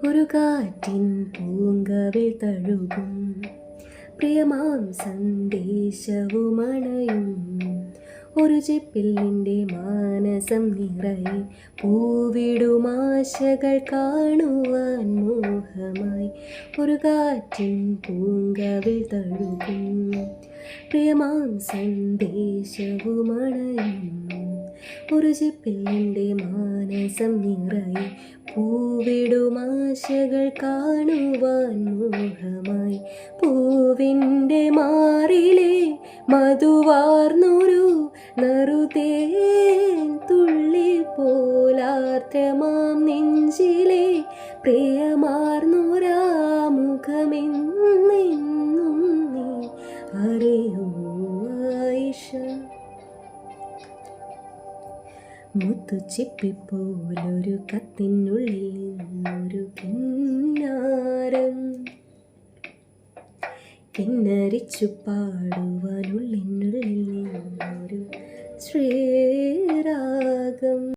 ഒരു കാറ്റിൻ പൂങ്കവിൽ തഴുകും പ്രിയമാം സന്ദേശവുമണയും ഒരു ചെപ്പിൽ നിന്റെ മാനസം നിറയെ പൂവിടുമാശകൾ കാണുവാൻ മോഹമായി ഒരു കാറ്റിൻ പൂങ്കവിൽ തഴുകും പ്രിയമാം സന്ദേശവുമണയും ഒരു ചെപ്പിൽ നിന്റെ മാനസം നിറയെ പൂവിടുമാശകൾ കാണുവാൻ മോഹമായി പൂവിൻ്റെ മാറിലെ മധുവാർന്നൊരു നറുതേൻ തുള്ളി പോലാർദ്രമാം നെഞ്ചിലെ പ്രിയമാർന്നൊരാ മുഖമെന്നെന്നും നീ അറിയൂ ആയിഷ. മുത്തുച്ചിപ്പിപ്പോലൊരു കത്തിനുള്ളിൽ നിന്നൊരു കിന്നാരം കിന്നരിച്ചു പാടുവാനുള്ളിനുള്ളിൽ നിന്നൊരു ശ്രീരാഗം